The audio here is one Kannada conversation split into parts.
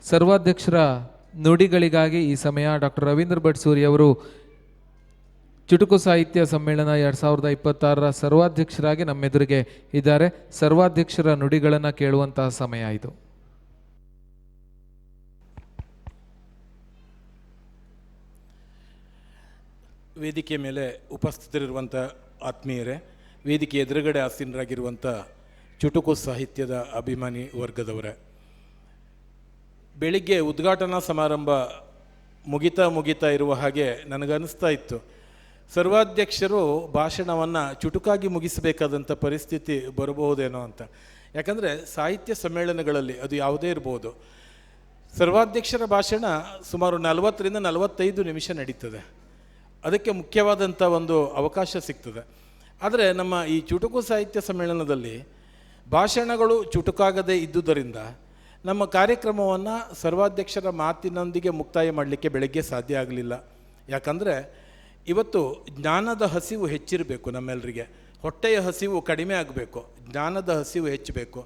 ಸರ್ವಾಧ್ಯಕ್ಷರ ನುಡಿಗಳಿಗಾಗಿ ಈ ಸಮಯ ಡಾಕ್ಟರ್ ರವೀಂದ್ರ ಬಟ್ಸೂರಿ ಅವರು ಚುಟುಕು ಸಾಹಿತ್ಯ ಸಮ್ಮೇಳನ 2026ರ ಸರ್ವಾಧ್ಯಕ್ಷರಾಗಿ ನಮ್ಮೆದುರಿಗೆ ಇದ್ದಾರೆ. ಸರ್ವಾಧ್ಯಕ್ಷರ ನುಡಿಗಳನ್ನು ಕೇಳುವಂತಹ ಸಮಯ ಇದು. ವೇದಿಕೆ ಮೇಲೆ ಉಪಸ್ಥಿತರಿರುವಂಥ ಆತ್ಮೀಯರೇ, ವೇದಿಕೆ ಎದುರುಗಡೆ ಆಸೀನರಾಗಿರುವಂಥ ಚುಟುಕು ಸಾಹಿತ್ಯದ ಅಭಿಮಾನಿ ವರ್ಗದವರೇ, ಬೆಳಿಗ್ಗೆ ಉದ್ಘಾಟನಾ ಸಮಾರಂಭ ಮುಗಿತಾ ಇರುವ ಹಾಗೆ ನನಗನ್ನಿಸ್ತಾ ಇತ್ತು, ಸರ್ವಾಧ್ಯಕ್ಷರು ಭಾಷಣವನ್ನು ಚುಟುಕಾಗಿ ಮುಗಿಸಬೇಕಾದಂಥ ಪರಿಸ್ಥಿತಿ ಬರಬಹುದೇನೋ ಅಂತ. ಯಾಕಂದರೆ ಸಾಹಿತ್ಯ ಸಮ್ಮೇಳನಗಳಲ್ಲಿ ಅದು ಯಾವುದೇ ಇರ್ಬೋದು, ಸರ್ವಾಧ್ಯಕ್ಷರ ಭಾಷಣ ಸುಮಾರು 40ರಿಂದ 45 ನಿಮಿಷ ನಡೀತದೆ. ಅದಕ್ಕೆ ಮುಖ್ಯವಾದಂಥ ಒಂದು ಅವಕಾಶ ಸಿಗ್ತದೆ. ಆದರೆ ನಮ್ಮ ಈ ಚುಟುಕು ಸಾಹಿತ್ಯ ಸಮ್ಮೇಳನದಲ್ಲಿ ಭಾಷಣಗಳು ಚುಟುಕಾಗದೇ ಇದ್ದುದರಿಂದ ನಮ್ಮ ಕಾರ್ಯಕ್ರಮವನ್ನು ಸರ್ವಾಧ್ಯಕ್ಷರ ಮಾತಿನೊಂದಿಗೆ ಮುಕ್ತಾಯ ಮಾಡಲಿಕ್ಕೆ ಬೆಳಗ್ಗೆ ಸಾಧ್ಯ ಆಗಲಿಲ್ಲ. ಯಾಕಂದರೆ ಇವತ್ತು ಜ್ಞಾನದ ಹಸಿವು ಹೆಚ್ಚಿರಬೇಕು, ನಮ್ಮೆಲ್ಲರಿಗೆ ಹೊಟ್ಟೆಯ ಹಸಿವು ಕಡಿಮೆ ಆಗಬೇಕು, ಜ್ಞಾನದ ಹಸಿವು ಹೆಚ್ಚಬೇಕು.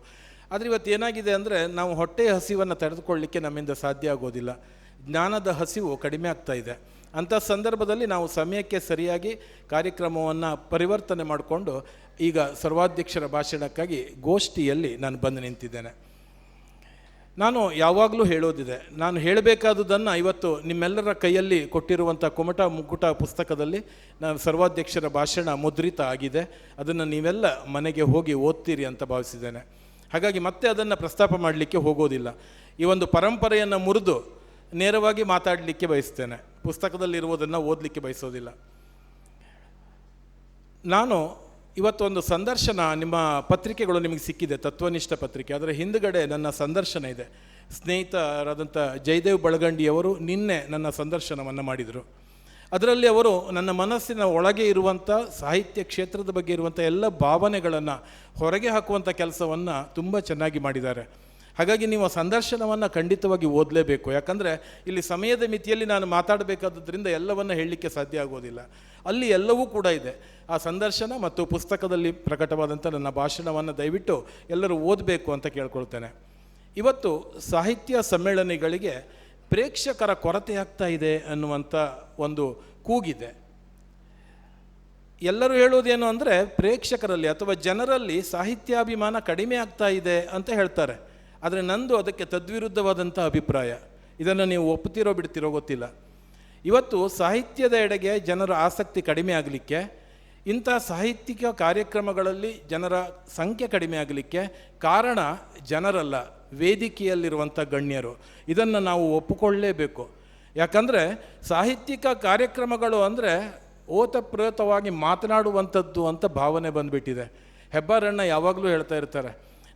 ಆದರೆ ಇವತ್ತು ಏನಾಗಿದೆ ಅಂದರೆ, ನಾವು ಹೊಟ್ಟೆಯ ಹಸಿವನ್ನು ತಡೆದುಕೊಳ್ಳಲಿಕ್ಕೆ ನಮ್ಮಿಂದ ಸಾಧ್ಯ ಆಗೋದಿಲ್ಲ, ಜ್ಞಾನದ ಹಸಿವು ಕಡಿಮೆ ಆಗ್ತಾ ಇದೆ. ಅಂಥ ಸಂದರ್ಭದಲ್ಲಿ ನಾವು ಸಮಯಕ್ಕೆ ಸರಿಯಾಗಿ ಕಾರ್ಯಕ್ರಮವನ್ನು ಪರಿವರ್ತನೆ ಮಾಡಿಕೊಂಡು ಈಗ ಸರ್ವಾಧ್ಯಕ್ಷರ ಭಾಷಣಕ್ಕಾಗಿ ಗೋಷ್ಠಿಯಲ್ಲಿ ನಾನು ಬಂದು ನಿಂತಿದ್ದೇನೆ. ನಾನು ಯಾವಾಗಲೂ ಹೇಳೋದಿದೆ, ನಾನು ಹೇಳಬೇಕಾದುದನ್ನು ಇವತ್ತು ನಿಮ್ಮೆಲ್ಲರ ಕೈಯಲ್ಲಿ ಕೊಟ್ಟಿರುವಂಥ ಕುಮಟ ಮುಗ್ಗುಟ ಪುಸ್ತಕದಲ್ಲಿ ನಾನು ಸರ್ವಾಧ್ಯಕ್ಷರ ಭಾಷಣ ಮುದ್ರಿತ ಆಗಿದೆ. ಅದನ್ನು ನೀವೆಲ್ಲ ಮನೆಗೆ ಹೋಗಿ ಓದ್ತೀರಿ ಅಂತ ಭಾವಿಸಿದ್ದೇನೆ. ಹಾಗಾಗಿ ಮತ್ತೆ ಅದನ್ನು ಪ್ರಸ್ತಾಪ ಮಾಡಲಿಕ್ಕೆ ಹೋಗೋದಿಲ್ಲ. ಈ ಒಂದು ಪರಂಪರೆಯನ್ನು ಮುರಿದು ನೇರವಾಗಿ ಮಾತಾಡಲಿಕ್ಕೆ ಬಯಸ್ತೇನೆ, ಪುಸ್ತಕದಲ್ಲಿರುವುದನ್ನು ಓದಲಿಕ್ಕೆ ಬಯಸೋದಿಲ್ಲ. ನಾನು ಇವತ್ತೊಂದು ಸಂದರ್ಶನ, ನಿಮ್ಮ ಪತ್ರಿಕೆಗಳು ನಿಮಗೆ ಸಿಕ್ಕಿದೆ, ತತ್ವನಿಷ್ಠ ಪತ್ರಿಕೆ, ಅದರ ಹಿಂದುಗಡೆ ನನ್ನ ಸಂದರ್ಶನ ಇದೆ. ಸ್ನೇಹಿತರಾದಂಥ ಜಯದೇವ್ ಬಳಗಂಡಿಯವರು ನಿನ್ನೆ ನನ್ನ ಸಂದರ್ಶನವನ್ನು ಮಾಡಿದರು. ಅದರಲ್ಲಿ ಅವರು ನನ್ನ ಮನಸ್ಸಿನ ಒಳಗೆ ಇರುವಂಥ ಸಾಹಿತ್ಯ ಕ್ಷೇತ್ರದ ಬಗ್ಗೆ ಇರುವಂಥ ಎಲ್ಲ ಭಾವನೆಗಳನ್ನು ಹೊರಗೆ ಹಾಕುವಂಥ ಕೆಲಸವನ್ನು ತುಂಬ ಚೆನ್ನಾಗಿ ಮಾಡಿದ್ದಾರೆ. ಹಾಗಾಗಿ ನೀವು ಸಂದರ್ಶನವನ್ನು ಖಂಡಿತವಾಗಿ ಓದಲೇಬೇಕು. ಯಾಕಂದರೆ ಇಲ್ಲಿ ಸಮಯದ ಮಿತಿಯಲ್ಲಿ ನಾನು ಮಾತಾಡಬೇಕಾದ್ದರಿಂದ ಎಲ್ಲವನ್ನು ಹೇಳಲಿಕ್ಕೆ ಸಾಧ್ಯ ಆಗೋದಿಲ್ಲ. ಅಲ್ಲಿ ಎಲ್ಲವೂ ಕೂಡ ಇದೆ. ಆ ಸಂದರ್ಶನ ಮತ್ತು ಪುಸ್ತಕದಲ್ಲಿ ಪ್ರಕಟವಾದಂಥ ನನ್ನ ಭಾಷಣವನ್ನು ದಯವಿಟ್ಟು ಎಲ್ಲರೂ ಓದಬೇಕು ಅಂತ ಕೇಳ್ಕೊಳ್ತೇನೆ. ಇವತ್ತು ಸಾಹಿತ್ಯ ಸಮ್ಮೇಳನಗಳಿಗೆ ಪ್ರೇಕ್ಷಕರ ಕೊರತೆ ಆಗ್ತಾ ಇದೆ ಅನ್ನುವಂಥ ಒಂದು ಕೂಗಿದೆ. ಎಲ್ಲರೂ ಹೇಳೋದೇನು ಅಂದರೆ, ಪ್ರೇಕ್ಷಕರಲ್ಲಿ ಅಥವಾ ಜನರಲ್ಲಿ ಸಾಹಿತ್ಯಾಭಿಮಾನ ಕಡಿಮೆ ಆಗ್ತಾ ಇದೆ ಅಂತ ಹೇಳ್ತಾರೆ. ಆದರೆ ನಂದು ಅದಕ್ಕೆ ತದ್ವಿರುದ್ಧವಾದಂಥ ಅಭಿಪ್ರಾಯ. ಇದನ್ನು ನೀವು ಒಪ್ಪುತ್ತೀರೋ ಬಿಡ್ತೀರೋ ಗೊತ್ತಿಲ್ಲ. ಇವತ್ತು ಸಾಹಿತ್ಯದ ಎಡೆಗೆ ಜನರ ಆಸಕ್ತಿ ಕಡಿಮೆ ಆಗಲಿಕ್ಕೆ, ಇಂಥ ಸಾಹಿತ್ಯಿಕ ಕಾರ್ಯಕ್ರಮಗಳಲ್ಲಿ ಜನರ ಸಂಖ್ಯೆ ಕಡಿಮೆ ಆಗಲಿಕ್ಕೆ ಕಾರಣ ಜನರಲ್ಲ, ವೇದಿಕೆಯಲ್ಲಿರುವಂಥ ಗಣ್ಯರು. ಇದನ್ನು ನಾವು ಒಪ್ಪಿಕೊಳ್ಳಲೇಬೇಕು. ಯಾಕಂದರೆ ಸಾಹಿತ್ಯಿಕ ಕಾರ್ಯಕ್ರಮಗಳು ಅಂದರೆ ಓತಪ್ರೋತವಾಗಿ ಮಾತನಾಡುವಂಥದ್ದು ಅಂತ ಭಾವನೆ ಬಂದುಬಿಟ್ಟಿದೆ. ಹೆಬ್ಬಾರಣ್ಣ ಯಾವಾಗಲೂ ಹೇಳ್ತಾ ಇರ್ತಾರೆ,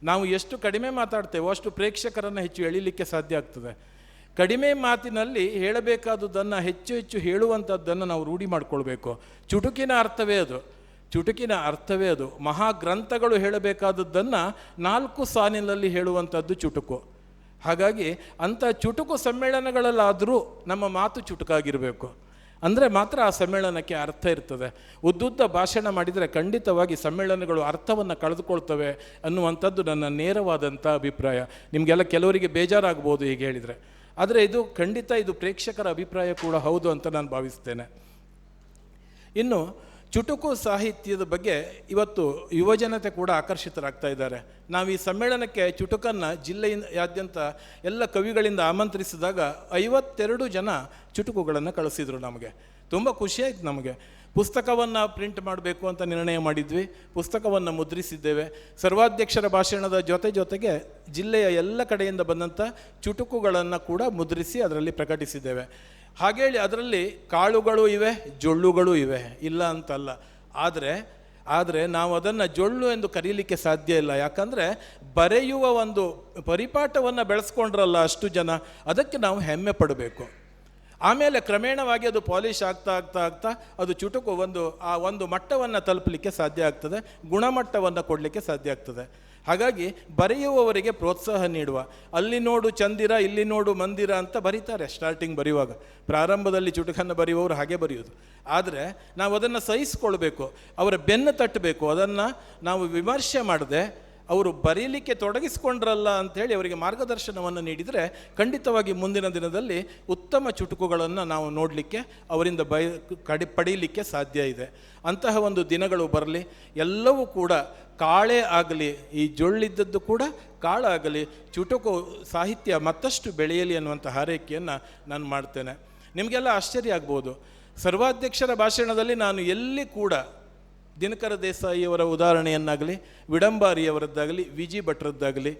ನಾವು ಎಷ್ಟು ಕಡಿಮೆ ಮಾತಾಡ್ತೇವೋ ಅಷ್ಟು ಪ್ರೇಕ್ಷಕರನ್ನು ಹೆಚ್ಚು ಎಳೀಲಿಕ್ಕೆ ಸಾಧ್ಯ ಆಗ್ತದೆ. ಕಡಿಮೆ ಮಾತಿನಲ್ಲಿ ಹೇಳಬೇಕಾದುದನ್ನು ಹೆಚ್ಚು ಹೆಚ್ಚು ಹೇಳುವಂಥದ್ದನ್ನು ನಾವು ರೂಢಿ ಮಾಡಿಕೊಳ್ಬೇಕು. ಚುಟುಕಿನ ಅರ್ಥವೇ ಅದು. ಮಹಾಗ್ರಂಥಗಳು ಹೇಳಬೇಕಾದದ್ದನ್ನು 4 ಸಾಲಿನಲ್ಲಿ ಹೇಳುವಂಥದ್ದು ಚುಟುಕು. ಹಾಗಾಗಿ ಅಂಥ ಚುಟುಕು ಸಮ್ಮೇಳನಗಳಲ್ಲಾದರೂ ನಮ್ಮ ಮಾತು ಚುಟುಕಾಗಿರಬೇಕು. ಅಂದರೆ ಮಾತ್ರ ಆ ಸಮ್ಮೇಳನಕ್ಕೆ ಅರ್ಥ ಇರ್ತದೆ. ಉದ್ದುದ್ದ ಭಾಷಣ ಮಾಡಿದರೆ ಖಂಡಿತವಾಗಿ ಸಮ್ಮೇಳನಗಳು ಅರ್ಥವನ್ನು ಕಳೆದುಕೊಳ್ತವೆ ಅನ್ನುವಂಥದ್ದು ನನ್ನ ನೇರವಾದಂಥ ಅಭಿಪ್ರಾಯ. ನಿಮಗೆಲ್ಲ ಕೆಲವರಿಗೆ ಬೇಜಾರಾಗ್ಬೋದು ಹೀಗೆ ಹೇಳಿದರೆ, ಆದರೆ ಇದು ಖಂಡಿತ ಇದು ಪ್ರೇಕ್ಷಕರ ಅಭಿಪ್ರಾಯ ಕೂಡ ಹೌದು ಅಂತ ನಾನು ಭಾವಿಸ್ತೇನೆ. ಇನ್ನು ಚುಟುಕು ಸಾಹಿತ್ಯದ ಬಗ್ಗೆ ಇವತ್ತು ಯುವಜನತೆ ಕೂಡ ಆಕರ್ಷಿತರಾಗ್ತಾ ಇದ್ದಾರೆ. ನಾವು ಈ ಸಮ್ಮೇಳನಕ್ಕೆ ಚುಟುಕನ್ನು ಜಿಲ್ಲೆಯಾದ್ಯಂತ ಎಲ್ಲ ಕವಿಗಳಿಂದ ಆಮಂತ್ರಿಸಿದಾಗ 52 ಜನ ಚುಟುಕುಗಳನ್ನು ಕಳಿಸಿದರು. ನಮಗೆ ತುಂಬ ಖುಷಿಯಾಯಿತು. ನಮಗೆ ಪುಸ್ತಕವನ್ನು ಪ್ರಿಂಟ್ ಮಾಡಬೇಕು ಅಂತ ನಿರ್ಣಯ ಮಾಡಿದ್ವಿ, ಪುಸ್ತಕವನ್ನು ಮುದ್ರಿಸಿದ್ದೇವೆ. ಸರ್ವಾಧ್ಯಕ್ಷರ ಭಾಷಣದ ಜೊತೆಗೆ ಜಿಲ್ಲೆಯ ಎಲ್ಲ ಕಡೆಯಿಂದ ಬಂದಂಥ ಚುಟುಕುಗಳನ್ನು ಕೂಡ ಮುದ್ರಿಸಿ ಅದರಲ್ಲಿ ಪ್ರಕಟಿಸಿದ್ದೇವೆ. ಹಾಗೇಳಿ ಅದರಲ್ಲಿ ಕಾಳುಗಳು ಇವೆ, ಜೊಳ್ಳುಗಳು ಇವೆ, ಇಲ್ಲ ಅಂತಲ್ಲ. ಆದರೆ ನಾವು ಅದನ್ನು ಜೊಳ್ಳು ಎಂದು ಕರೀಲಿಕ್ಕೆ ಸಾಧ್ಯ ಇಲ್ಲ. ಯಾಕಂದರೆ ಬರೆಯುವ ಒಂದು ಪರಿಪಾಠವನ್ನು ಬೆಳೆಸ್ಕೊಂಡ್ರಲ್ಲ ಅಷ್ಟು ಜನ, ಅದಕ್ಕೆ ನಾವು ಹೆಮ್ಮೆ ಪಡಬೇಕು. ಆಮೇಲೆ ಕ್ರಮೇಣವಾಗಿ ಅದು ಪಾಲಿಷ್ ಆಗ್ತಾ ಅದು ಚುಟುಕು ಒಂದು ಮಟ್ಟವನ್ನು ತಲುಪಲಿಕ್ಕೆ ಸಾಧ್ಯ ಆಗ್ತದೆ, ಗುಣಮಟ್ಟವನ್ನು ಕೊಡಲಿಕ್ಕೆ ಸಾಧ್ಯ ಆಗ್ತದೆ. ಹಾಗಾಗಿ ಬರೆಯುವವರಿಗೆ ಪ್ರೋತ್ಸಾಹ ನೀಡುವ, ಅಲ್ಲಿ ನೋಡು ಚಂದಿರ ಇಲ್ಲಿ ನೋಡು ಮಂದಿರ ಅಂತ ಬರೀತಾರೆ ಸ್ಟಾರ್ಟಿಂಗ್ ಬರೆಯುವಾಗ. ಪ್ರಾರಂಭದಲ್ಲಿ ಚುಟುಕನ್ನು ಬರೆಯುವವರು ಹಾಗೆ ಬರೆಯೋದು. ಆದರೆ ನಾವು ಅದನ್ನು ಸಹಿಸ್ಕೊಳ್ಬೇಕು, ಅವರ ಬೆನ್ನು ತಟ್ಟಬೇಕು. ಅದನ್ನು ನಾವು ವಿಮರ್ಶೆ ಮಾಡದೆ ಅವರು ಬರೀಲಿಕ್ಕೆ ತೊಡಗಿಸಿಕೊಂಡ್ರಲ್ಲ ಅಂಥೇಳಿ ಅವರಿಗೆ ಮಾರ್ಗದರ್ಶನವನ್ನು ನೀಡಿದರೆ ಖಂಡಿತವಾಗಿ ಮುಂದಿನ ದಿನದಲ್ಲಿ ಉತ್ತಮ ಚುಟುಕುಗಳನ್ನು ನಾವು ನೋಡಲಿಕ್ಕೆ ಅವರಿಂದ ಪಡೀಲಿಕ್ಕೆ ಸಾಧ್ಯ ಇದೆ. ಅಂತಹ ಒಂದು ದಿನಗಳು ಬರಲಿ. ಎಲ್ಲವೂ ಕೂಡ ಕಾಳೇ ಆಗಲಿ, ಈ ಜೊಳ್ಳಿದ್ದದ್ದು ಕೂಡ ಕಾಳಾಗಲಿ, ಚುಟುಕು ಸಾಹಿತ್ಯ ಮತ್ತಷ್ಟು ಬೆಳೆಯಲಿ ಅನ್ನುವಂಥ ಹಾರೈಕೆಯನ್ನು ನಾನು ಮಾಡ್ತೇನೆ. ನಿಮಗೆಲ್ಲ ಆಶ್ಚರ್ಯ ಆಗ್ಬೋದು, ಸರ್ವಾಧ್ಯಕ್ಷರ ಭಾಷಣದಲ್ಲಿ ನಾನು ಎಲ್ಲಿ ಕೂಡ ದಿನಕರ ದೇಸಾಯಿಯವರ ಉದಾಹರಣೆಯನ್ನಾಗಲಿ, ವಿಡಂಬಾರಿಯವರದ್ದಾಗಲಿ, ವಿ ಜಿ ಭಟ್ರದ್ದಾಗಲಿ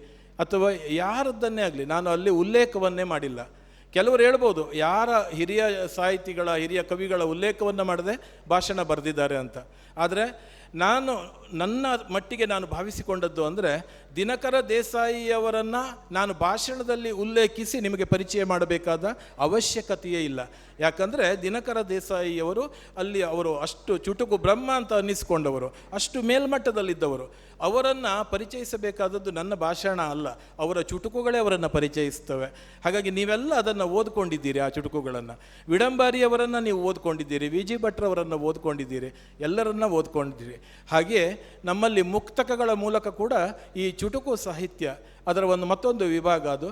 ಅಥವಾ ಯಾರದ್ದನ್ನೇ ಆಗಲಿ ನಾನು ಅಲ್ಲಿ ಉಲ್ಲೇಖವನ್ನೇ ಮಾಡಿಲ್ಲ. ಕೆಲವರು ಹೇಳ್ಬೋದು ಯಾರ ಹಿರಿಯ ಸಾಹಿತಿಗಳ, ಹಿರಿಯ ಕವಿಗಳ ಉಲ್ಲೇಖವನ್ನು ಮಾಡದೆ ಭಾಷಣ ಬರೆದಿದ್ದಾರೆ ಅಂತ. ಆದರೆ ನನ್ನ ಮಟ್ಟಿಗೆ ನಾನು ಭಾವಿಸಿಕೊಂಡದ್ದು ಅಂದರೆ, ದಿನಕರ ದೇಸಾಯಿಯವರನ್ನು ನಾನು ಭಾಷಣದಲ್ಲಿ ಉಲ್ಲೇಖಿಸಿ ನಿಮಗೆ ಪರಿಚಯ ಮಾಡಬೇಕಾದ ಅವಶ್ಯಕತೆಯೇ ಇಲ್ಲ. ಯಾಕಂದರೆ ದಿನಕರ ದೇಸಾಯಿಯವರು ಅವರು ಅಷ್ಟು ಚುಟುಕು ಬ್ರಹ್ಮ ಅಂತ ಅನ್ನಿಸ್ಕೊಂಡವರು, ಅಷ್ಟು ಮೇಲ್ಮಟ್ಟದಲ್ಲಿದ್ದವರು. ಅವರನ್ನು ಪರಿಚಯಿಸಬೇಕಾದದ್ದು ನನ್ನ ಭಾಷಣ ಅಲ್ಲ, ಅವರ ಚುಟುಕುಗಳೇ ಅವರನ್ನು ಪರಿಚಯಿಸ್ತವೆ. ಹಾಗಾಗಿ ನೀವೆಲ್ಲ ಅದನ್ನು ಓದ್ಕೊಂಡಿದ್ದೀರಿ, ಆ ಚುಟುಕುಗಳನ್ನು. ವಿಡಂಬಾರಿಯವರನ್ನು ನೀವು ಓದ್ಕೊಂಡಿದ್ದೀರಿ, ವಿ ಜಿ ಭಟ್ರವರನ್ನು ಓದ್ಕೊಂಡಿದ್ದೀರಿ, ಎಲ್ಲರನ್ನ ಓದ್ಕೊಂಡಿದ್ದೀರಿ. ಹಾಗೆಯೇ ನಮ್ಮಲ್ಲಿ ಮುಕ್ತಕಗಳ ಮೂಲಕ ಕೂಡ ಈ ಚುಟುಕು ಸಾಹಿತ್ಯ ಅದರ ಮತ್ತೊಂದು ವಿಭಾಗ ಅದು.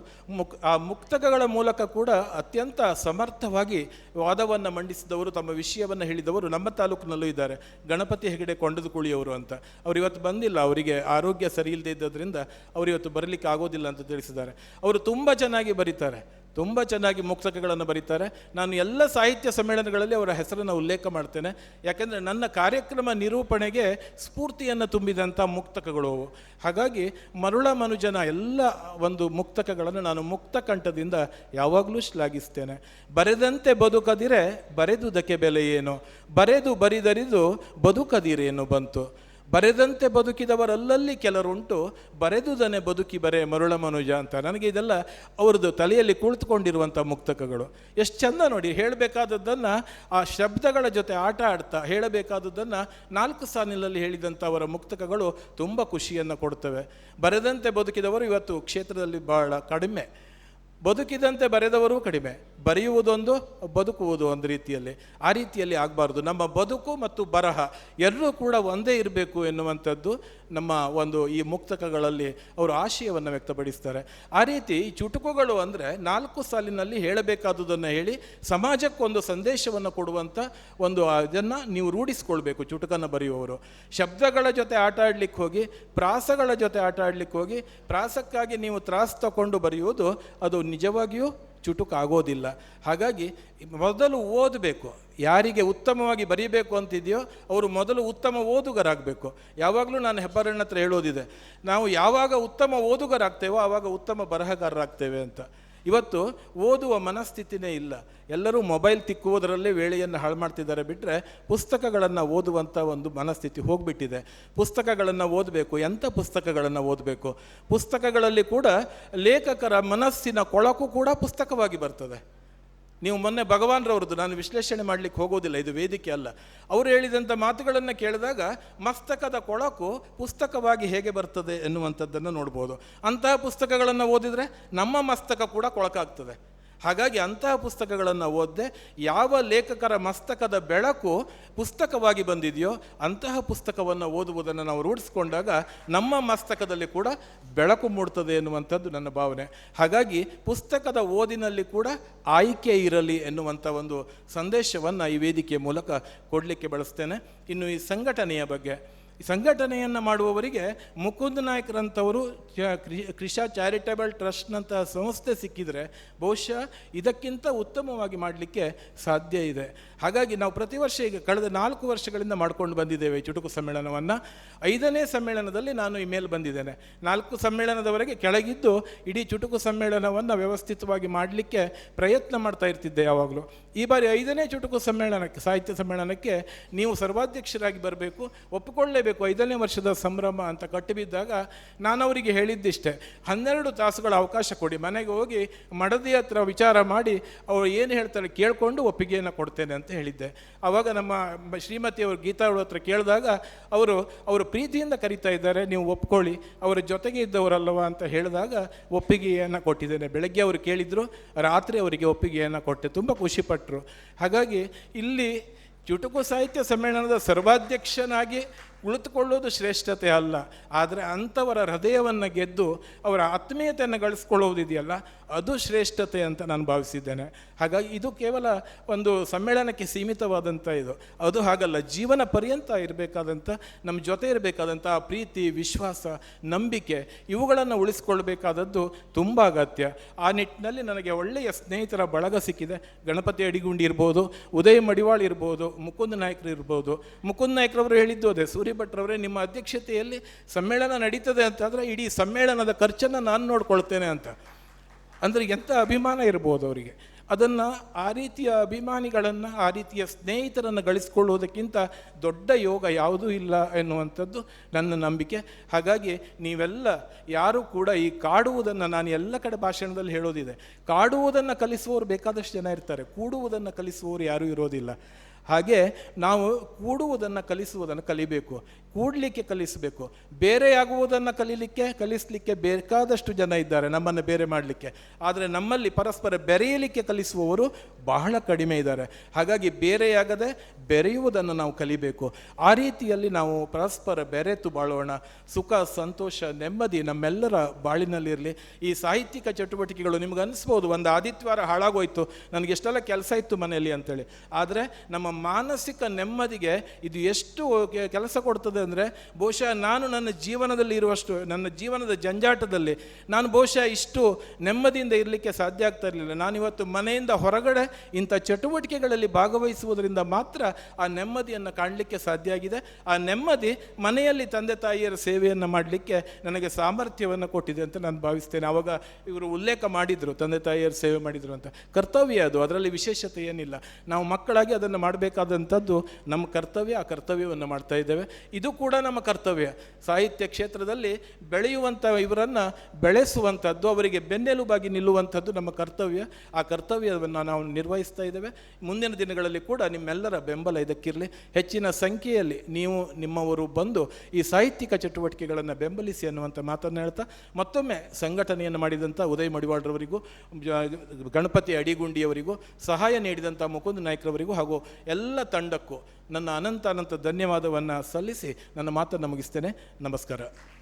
ಆ ಮುಕ್ತಕಗಳ ಮೂಲಕ ಕೂಡ ಅತ್ಯಂತ ಸಮರ್ಥವಾಗಿ ವಾದವನ್ನು ಮಂಡಿಸಿದವರು, ತಮ್ಮ ವಿಷಯವನ್ನು ಹೇಳಿದವರು ನಮ್ಮ ತಾಲೂಕಿನಲ್ಲೂ ಇದ್ದಾರೆ. ಗಣಪತಿ ಹೆಗಡೆ ಕೊಂಡದಕುಳಿಯವರು ಅಂತ. ಅವರು ಇವತ್ತು ಬಂದಿಲ್ಲ, ಅವರಿಗೆ ಆರೋಗ್ಯ ಸರಿ ಇಲ್ಲದೆ ಇದ್ದದ್ರಿಂದ ಅವರು ಇವತ್ತು ಬರಲಿಕ್ಕೆ ಆಗೋದಿಲ್ಲ ಅಂತ ತಿಳಿಸಿದ್ದಾರೆ. ಅವರು ತುಂಬ ಚೆನ್ನಾಗಿ ಬರೀತಾರೆ, ತುಂಬ ಚೆನ್ನಾಗಿ ಮುಕ್ತಕಗಳನ್ನು ಬರೀತಾರೆ. ನಾನು ಎಲ್ಲ ಸಾಹಿತ್ಯ ಸಮ್ಮೇಳನಗಳಲ್ಲಿ ಅವರ ಹೆಸರನ್ನು ಉಲ್ಲೇಖ ಮಾಡ್ತೇನೆ. ಯಾಕೆಂದರೆ ನನ್ನ ಕಾರ್ಯಕ್ರಮ ನಿರೂಪಣೆಗೆ ಸ್ಫೂರ್ತಿಯನ್ನು ತುಂಬಿದಂಥ ಮುಕ್ತಕಗಳು ಅವು. ಹಾಗಾಗಿ ಮರುಳ ಮನುಜನ ಎಲ್ಲ ಒಂದು ಮುಕ್ತಕಗಳನ್ನು ನಾನು ಮುಕ್ತ ಕಂಠದಿಂದ ಯಾವಾಗಲೂ ಶ್ಲಾಘಿಸ್ತೇನೆ. ಬರೆದಂತೆ ಬದುಕದಿರೆ ಬರೆದುದಕ್ಕೆ ಬೆಲೆ ಏನು, ಬರೆದು ಬರಿದರಿದು ಬದುಕದಿರೇನು ಬಂತು. ಬರೆದಂತೆ ಬದುಕಿದವರಲ್ಲಲ್ಲಿ ಕೆಲರುಂಟು, ಬರೆದುದನ್ನೇ ಬದುಕಿ ಬರೆ ಮರುಳ ಮನುಜ ಅಂತ. ನನಗೆ ಇದೆಲ್ಲ ಅವ್ರದ್ದು ತಲೆಯಲ್ಲಿ ಕುಳಿತುಕೊಂಡಿರುವಂಥ ಮುಕ್ತಕಗಳು. ಎಷ್ಟು ಚಂದ ನೋಡಿ, ಹೇಳಬೇಕಾದದ್ದನ್ನು ಆ ಶಬ್ದಗಳ ಜೊತೆ ಆಟ ಆಡ್ತಾ ಹೇಳಬೇಕಾದದ್ದನ್ನು 4 ಸಾಲಿನಲ್ಲಿ ಹೇಳಿದಂಥ ಅವರ ಮುಕ್ತಕಗಳು ತುಂಬ ಖುಷಿಯನ್ನು ಕೊಡ್ತವೆ. ಬರೆದಂತೆ ಬದುಕಿದವರು ಇವತ್ತು ಕ್ಷೇತ್ರದಲ್ಲಿ ಬಹಳ ಕಡಿಮೆ, ಬದುಕಿದಂತೆ ಬರೆದವರು ಕಡಿಮೆ. ಬರೆಯುವುದೊಂದು, ಬದುಕುವುದು ಒಂದು ರೀತಿಯಲ್ಲಿ. ಆ ರೀತಿಯಲ್ಲಿ ಆಗಬಾರ್ದು. ನಮ್ಮ ಬದುಕು ಮತ್ತು ಬರಹ ಎರಡೂ ಕೂಡ ಒಂದೇ ಇರಬೇಕು ಎನ್ನುವಂಥದ್ದು ನಮ್ಮ ಈ ಮುಕ್ತಕಗಳಲ್ಲಿ ಅವರು ಆಶಯವನ್ನು ವ್ಯಕ್ತಪಡಿಸ್ತಾರೆ. ಆ ರೀತಿ ಈ ಚುಟುಕುಗಳು ಅಂದರೆ 4 ಸಾಲಿನಲ್ಲಿ ಹೇಳಬೇಕಾದುದನ್ನು ಹೇಳಿ ಸಮಾಜಕ್ಕೊಂದು ಸಂದೇಶವನ್ನು ಕೊಡುವಂಥ ಇದನ್ನು ನೀವು ರೂಢಿಸ್ಕೊಳ್ಬೇಕು ಚುಟುಕನ್ನು ಬರೆಯುವವರು. ಶಬ್ದಗಳ ಜೊತೆ ಆಟ ಆಡ್ಲಿಕ್ಕೆ ಹೋಗಿ, ಪ್ರಾಸಗಳ ಜೊತೆ ಆಟ ಆಡ್ಲಿಕ್ಕೆ ಹೋಗಿ, ಪ್ರಾಸಕ್ಕಾಗಿ ನೀವು ತ್ರಾಸು ತಗೊಂಡು ಬರೆಯುವುದು ಅದು ನಿಜವಾಗಿಯೂ ಚುಟುಕಾಗೋದಿಲ್ಲ. ಹಾಗಾಗಿ ಮೊದಲು ಓದಬೇಕು. ಯಾರಿಗೆ ಉತ್ತಮವಾಗಿ ಬರೀಬೇಕು ಅಂತಿದೆಯೋ ಅವರು ಮೊದಲು ಉತ್ತಮ ಓದುಗರಾಗಬೇಕು. ಯಾವಾಗಲೂ ನಾನು ಹೆಬ್ಬಾರಣ್ಣ ಹತ್ರ ಹೇಳೋದಿದೆ, ನಾವು ಯಾವಾಗ ಉತ್ತಮ ಓದುಗರಾಗ್ತೇವೋ ಆವಾಗ ಉತ್ತಮ ಬರಹಗಾರರಾಗ್ತೇವೆ ಅಂತ. ಇವತ್ತು ಓದುವ ಮನಸ್ಥಿತಿನೇ ಇಲ್ಲ. ಎಲ್ಲರೂ ಮೊಬೈಲ್ ತಿಕ್ಕುವುದರಲ್ಲೇ ವೇಳೆಯನ್ನು ಹಾಳು ಮಾಡ್ತಿದ್ದಾರೆ ಬಿಟ್ಟರೆ ಪುಸ್ತಕಗಳನ್ನು ಓದುವಂಥ ಒಂದು ಮನಸ್ಥಿತಿ ಹೋಗಿಬಿಟ್ಟಿದೆ. ಪುಸ್ತಕಗಳನ್ನು ಓದಬೇಕು. ಎಂಥ ಪುಸ್ತಕಗಳನ್ನು ಓದಬೇಕು? ಪುಸ್ತಕಗಳಲ್ಲಿ ಕೂಡ ಲೇಖಕರ ಮನಸ್ಸಿನ ಕೊಳಕು ಕೂಡ ಪುಸ್ತಕವಾಗಿ ಬರ್ತದೆ. ನೀವು ಮೊನ್ನೆ ಭಗವಾನ್ರವ್ರದ್ದು ನಾನು ವಿಶ್ಲೇಷಣೆ ಮಾಡಲಿಕ್ಕೆ ಹೋಗೋದಿಲ್ಲ, ಇದು ವೇದಿಕೆ ಅಲ್ಲ. ಅವರು ಹೇಳಿದಂಥ ಮಾತುಗಳನ್ನು ಕೇಳಿದಾಗ ಮಸ್ತಕದ ಕೊಳಕು ಪುಸ್ತಕವಾಗಿ ಹೇಗೆ ಬರ್ತದೆ ಎನ್ನುವಂಥದ್ದನ್ನು ನೋಡ್ಬೋದು. ಅಂತಹ ಪುಸ್ತಕಗಳನ್ನು ಓದಿದರೆ ನಮ್ಮ ಮಸ್ತಕ ಕೂಡ ಕೊಳಕಾಗ್ತದೆ. ಹಾಗಾಗಿ ಅಂತಹ ಪುಸ್ತಕಗಳನ್ನು ಓದದೆ ಯಾವ ಲೇಖಕರ ಮಸ್ತಕದ ಬೆಳಕು ಪುಸ್ತಕವಾಗಿ ಬಂದಿದೆಯೋ ಅಂತಹ ಪುಸ್ತಕವನ್ನು ಓದುವುದನ್ನು ನಾವು ರೂಢಿಸ್ಕೊಂಡಾಗ ನಮ್ಮ ಮಸ್ತಕದಲ್ಲಿ ಕೂಡ ಬೆಳಕು ಮೂಡ್ತದೆ ಎನ್ನುವಂಥದ್ದು ನನ್ನ ಭಾವನೆ. ಹಾಗಾಗಿ ಪುಸ್ತಕದ ಓದಿನಲ್ಲಿ ಕೂಡ ಆಯ್ಕೆ ಇರಲಿ ಎನ್ನುವಂಥ ಒಂದು ಸಂದೇಶವನ್ನು ಈ ವೇದಿಕೆಯ ಮೂಲಕ ಕೊಡಲಿಕ್ಕೆ ಬಳಸ್ತೇನೆ. ಇನ್ನು ಈ ಸಂಘಟನೆಯ ಬಗ್ಗೆ, ಈ ಸಂಘಟನೆಯನ್ನು ಮಾಡುವವರಿಗೆ ಮುಕುಂದ್ ನಾಯ್ಕರಂಥವರು ಕ್ರಿಶಾ ಚಾರಿಟಬಲ್ ಟ್ರಸ್ಟ್ನಂತಹ ಸಂಸ್ಥೆ ಸಿಕ್ಕಿದರೆ ಬಹುಶಃ ಇದಕ್ಕಿಂತ ಉತ್ತಮವಾಗಿ ಮಾಡಲಿಕ್ಕೆ ಸಾಧ್ಯ ಇದೆ. ಹಾಗಾಗಿ ನಾವು ಪ್ರತಿ ವರ್ಷ ಈಗ ಕಳೆದ 4 ವರ್ಷಗಳಿಂದ ಮಾಡ್ಕೊಂಡು ಬಂದಿದ್ದೇವೆ ಈ ಚುಟುಕು ಸಮ್ಮೇಳನವನ್ನು. 5ನೇ ಸಮ್ಮೇಳನದಲ್ಲಿ ನಾನು ಈ ಮೇಲೆ ಬಂದಿದ್ದೇನೆ. 4 ಸಮ್ಮೇಳನದವರೆಗೆ ಕೆಳಗಿದ್ದು ಇಡೀ ಚುಟುಕು ಸಮ್ಮೇಳನವನ್ನು ವ್ಯವಸ್ಥಿತವಾಗಿ ಮಾಡಲಿಕ್ಕೆ ಪ್ರಯತ್ನ ಮಾಡ್ತಾ ಇರ್ತಿದ್ದೆ ಯಾವಾಗಲೂ. ಈ ಬಾರಿ 5ನೇ ಚುಟುಕು ಸಮ್ಮೇಳನಕ್ಕೆ, ಸಾಹಿತ್ಯ ಸಮ್ಮೇಳನಕ್ಕೆ ನೀವು ಸರ್ವಾಧ್ಯಕ್ಷರಾಗಿ ಬರಬೇಕು, ಒಪ್ಪಿಕೊಳ್ಳಲೇಬೇಕು, 5ನೇ ವರ್ಷದ ಸಂಭ್ರಮ ಅಂತ ಕಟ್ಟಿಬಿದ್ದಾಗ ನಾನು ಅವರಿಗೆ ಹೇಳಿದ್ದಿಷ್ಟೇ, 12 ತಾಸುಗಳ ಅವಕಾಶ ಕೊಡಿ, ಮನೆಗೆ ಹೋಗಿ ಮಡದಿ ಹತ್ರ ವಿಚಾರ ಮಾಡಿ ಅವರು ಏನು ಹೇಳ್ತಾರೆ ಕೇಳಿಕೊಂಡು ಒಪ್ಪಿಗೆಯನ್ನು ಕೊಡ್ತೇನೆ ಅಂತ ಹೇಳಿದ್ದೆ. ಆವಾಗ ನಮ್ಮ ಶ್ರೀಮತಿಯವರು ಗೀತಾ ಅವರ ಹತ್ರ ಕೇಳಿದಾಗ ಅವರು ಪ್ರೀತಿಯಿಂದ ಕರೀತಾ ಇದ್ದಾರೆ, ನೀವು ಒಪ್ಕೊಳ್ಳಿ, ಅವರ ಜೊತೆಗೆ ಇದ್ದವರಲ್ಲವ ಅಂತ ಹೇಳಿದಾಗ ಒಪ್ಪಿಗೆಯನ್ನು ಕೊಟ್ಟಿದ್ದೇನೆ. ಬೆಳಗ್ಗೆ ಅವರು ಕೇಳಿದರು, ರಾತ್ರಿ ಅವರಿಗೆ ಒಪ್ಪಿಗೆಯನ್ನು ಕೊಟ್ಟೆ. ತುಂಬ ಖುಷಿಪಟ್ಟರು. ಹಾಗಾಗಿ ಇಲ್ಲಿ ಚುಟುಕು ಸಾಹಿತ್ಯ ಸಮ್ಮೇಳನದ ಸರ್ವಾಧ್ಯಕ್ಷನಾಗಿ ಕುಳಿತುಕೊಳ್ಳೋದು ಶ್ರೇಷ್ಠತೆ ಅಲ್ಲ, ಆದರೆ ಅಂಥವರ ಹೃದಯವನ್ನು ಗೆದ್ದು ಅವರ ಆತ್ಮೀಯತೆಯನ್ನು ಗಳಿಸ್ಕೊಳ್ಳೋದಿದೆಯಲ್ಲ ಅದು ಶ್ರೇಷ್ಠತೆ ಅಂತ ನಾನು ಭಾವಿಸಿದ್ದೇನೆ. ಹಾಗಾಗಿ ಇದು ಕೇವಲ ಒಂದು ಸಮ್ಮೇಳನಕ್ಕೆ ಸೀಮಿತವಾದಂಥ ಇದು, ಅದು ಹಾಗಲ್ಲ, ಜೀವನ ಪರ್ಯಂತ ಇರಬೇಕಾದಂಥ ನಮ್ಮ ಜೊತೆ ಇರಬೇಕಾದಂಥ ಪ್ರೀತಿ, ವಿಶ್ವಾಸ, ನಂಬಿಕೆ ಇವುಗಳನ್ನು ಉಳಿಸ್ಕೊಳ್ಬೇಕಾದದ್ದು ತುಂಬ ಅಗತ್ಯ. ಆ ನಿಟ್ಟಿನಲ್ಲಿ ನನಗೆ ಒಳ್ಳೆಯ ಸ್ನೇಹಿತರ ಬಳಗ ಸಿಕ್ಕಿದೆ. ಗಣಪತಿ ಅಡಿಗುಂಡಿ ಇರ್ಬೋದು, ಉದಯ ಮಡಿವಾಳ್ ಇರ್ಬೋದು, ಮುಕುಂದ ನಾಯ್ಕರು ಇರ್ಬೋದು. ಮುಕುಂದ ನಾಯ್ಕರವರು ಹೇಳಿದ್ದು ಅದೇ, ಸೂರ್ಯ ಭಟ್ರವರೇ ನಿಮ್ಮ ಅಧ್ಯಕ್ಷತೆಯಲ್ಲಿ ಸಮ್ಮೇಳನ ನಡೀತದೆ ಅಂತಂದರೆ ಇಡೀ ಸಮ್ಮೇಳನದ ಖರ್ಚನ್ನು ನಾನು ನೋಡ್ಕೊಳ್ತೇನೆ ಅಂತ. ಅಂದರೆ ಎಂಥ ಅಭಿಮಾನ ಇರ್ಬೋದು ಅವರಿಗೆ. ಅದನ್ನು ಆ ರೀತಿಯ ಅಭಿಮಾನಿಗಳನ್ನು, ಆ ರೀತಿಯ ಸ್ನೇಹಿತರನ್ನು ಗಳಿಸ್ಕೊಳ್ಳುವುದಕ್ಕಿಂತ ದೊಡ್ಡ ಯೋಗ ಯಾವುದೂ ಇಲ್ಲ ಎನ್ನುವಂಥದ್ದು ನನ್ನ ನಂಬಿಕೆ. ಹಾಗಾಗಿ ನೀವೆಲ್ಲ ಯಾರೂ ಕೂಡ ಈ ಕಾಡುವುದನ್ನು, ನಾನು ಎಲ್ಲ ಕಡೆ ಭಾಷಣದಲ್ಲಿ ಹೇಳೋದಿದೆ, ಕಾಡುವುದನ್ನು ಕಲಿಸುವವರು ಬೇಕಾದಷ್ಟು ಜನ ಇರ್ತಾರೆ, ಕೂಡುವುದನ್ನು ಕಲಿಸುವವರು ಯಾರೂ ಇರೋದಿಲ್ಲ. ಹಾಗೆ ನಾವು ಕೂಡುವುದನ್ನು ಕಲಿಬೇಕು, ಕೂಡಲಿಕ್ಕೆ ಕಲಿಸಬೇಕು. ಬೇರೆಯಾಗುವುದನ್ನು ಕಲಿಸಲಿಕ್ಕೆ ಬೇಕಾದಷ್ಟು ಜನ ಇದ್ದಾರೆ ನಮ್ಮನ್ನು ಬೇರೆ ಮಾಡಲಿಕ್ಕೆ. ಆದರೆ ನಮ್ಮಲ್ಲಿ ಪರಸ್ಪರ ಬೆರೆಯಲಿಕ್ಕೆ ಕಲಿಸುವವರು ಬಹಳ ಕಡಿಮೆ ಇದ್ದಾರೆ. ಹಾಗಾಗಿ ಬೇರೆಯಾಗದೆ ಬೆರೆಯುವುದನ್ನು ನಾವು ಕಲಿಬೇಕು. ಆ ರೀತಿಯಲ್ಲಿ ನಾವು ಪರಸ್ಪರ ಬೆರೆತು ಬಾಳೋಣ. ಸುಖ, ಸಂತೋಷ, ನೆಮ್ಮದಿ ನಮ್ಮೆಲ್ಲರ ಬಾಳಿನಲ್ಲಿರಲಿ. ಈ ಸಾಹಿತ್ಯಿಕ ಚಟುವಟಿಕೆಗಳು ನಿಮ್ಗೆ ಅನಿಸ್ಬೋದು, ಒಂದು ಆದಿತ್ಯವಾರ ಹಾಳಾಗೋಯ್ತು, ನನಗೆ ಎಷ್ಟೆಲ್ಲ ಕೆಲಸ ಇತ್ತು ಮನೆಯಲ್ಲಿ ಅಂತೇಳಿ. ಆದರೆ ನಮ್ಮ ಮಾನಸಿಕ ನೆಮ್ಮದಿಗೆ ಇದು ಎಷ್ಟು ಕೆಲಸ ಕೊಡ್ತದೆ ಅಂದರೆ, ಬಹುಶಃ ನಾನು ನನ್ನ ಜೀವನದಲ್ಲಿ ಇರುವಷ್ಟು, ನನ್ನ ಜೀವನದ ಜಂಜಾಟದಲ್ಲಿ ನಾನು ಬಹುಶಃ ಇಷ್ಟು ನೆಮ್ಮದಿಯಿಂದ ಇರಲಿಕ್ಕೆ ಸಾಧ್ಯ ಆಗ್ತಾ ಇರಲಿಲ್ಲ. ನಾನಿವತ್ತು ಮನೆಯಿಂದ ಹೊರಗಡೆ ಇಂಥ ಚಟುವಟಿಕೆಗಳಲ್ಲಿ ಭಾಗವಹಿಸುವುದರಿಂದ ಮಾತ್ರ ಆ ನೆಮ್ಮದಿಯನ್ನು ಕಾಣಲಿಕ್ಕೆ ಸಾಧ್ಯ ಆಗಿದೆ. ಆ ನೆಮ್ಮದಿ ಮನೆಯಲ್ಲಿ ತಂದೆ ತಾಯಿಯರ ಸೇವೆಯನ್ನು ಮಾಡಲಿಕ್ಕೆ ನನಗೆ ಸಾಮರ್ಥ್ಯವನ್ನು ಕೊಟ್ಟಿದೆ ಅಂತ ನಾನು ಭಾವಿಸ್ತೇನೆ. ಆವಾಗ ಇವರು ಉಲ್ಲೇಖ ಮಾಡಿದರು, ತಂದೆ ತಾಯಿಯರ ಸೇವೆ ಮಾಡಿದರು ಅಂತ. ಕರ್ತವ್ಯ ಅದು, ಅದರಲ್ಲಿ ವಿಶೇಷತೆ ಏನಿಲ್ಲ. ನಾವು ಮಕ್ಕಳಾಗಿ ಅದನ್ನು ಮಾಡಬೇಕಾದಂಥದ್ದು ನಮ್ಮ ಕರ್ತವ್ಯ. ಆ ಕರ್ತವ್ಯವನ್ನು ಮಾಡ್ತಾ ಇದ್ದೇವೆ. ಇದು ಕೂಡ ನಮ್ಮ ಕರ್ತವ್ಯ. ಸಾಹಿತ್ಯ ಕ್ಷೇತ್ರದಲ್ಲಿ ಬೆಳೆಯುವಂಥ ಇವರನ್ನು ಬೆಳೆಸುವಂಥದ್ದು, ಅವರಿಗೆ ಬೆನ್ನೆಲುಬಾಗಿ ನಿಲ್ಲುವಂಥದ್ದು ನಮ್ಮ ಕರ್ತವ್ಯ. ಆ ಕರ್ತವ್ಯವನ್ನು ನಾವು ನಿರ್ವಹಿಸ್ತಾ ಇದ್ದೇವೆ. ಮುಂದಿನ ದಿನಗಳಲ್ಲಿ ಕೂಡ ನಿಮ್ಮೆಲ್ಲರ ಬೆಂಬಲ ಇದಕ್ಕಿರಲಿ. ಹೆಚ್ಚಿನ ಸಂಖ್ಯೆಯಲ್ಲಿ ನೀವು ನಿಮ್ಮವರು ಬಂದು ಈ ಸಾಹಿತ್ಯಿಕ ಚಟುವಟಿಕೆಗಳನ್ನು ಬೆಂಬಲಿಸಿ ಅನ್ನುವಂಥ ಮಾತನ್ನು ಹೇಳ್ತಾ, ಮತ್ತೊಮ್ಮೆ ಸಂಘಟನೆಯನ್ನು ಮಾಡಿದಂಥ ಉದಯ ಮಡಿವಾಳ್ರವರಿಗೂ, ಗಣಪತಿ ಅಡಿಗುಂಡಿಯವರಿಗೂ, ಸಹಾಯ ನೀಡಿದಂಥ ಮುಕುಂದ ನಾಯ್ಕರವರಿಗೂ ಹಾಗೂ ಎಲ್ಲ ತಂಡಕ್ಕೂ ನನ್ನ ಅನಂತ ಧನ್ಯವಾದವನ್ನು ಸಲ್ಲಿಸಿ ನನ್ನ ಮಾತನ್ನು ಮುಗಿಸ್ತೇನೆ. ನಮಸ್ಕಾರ.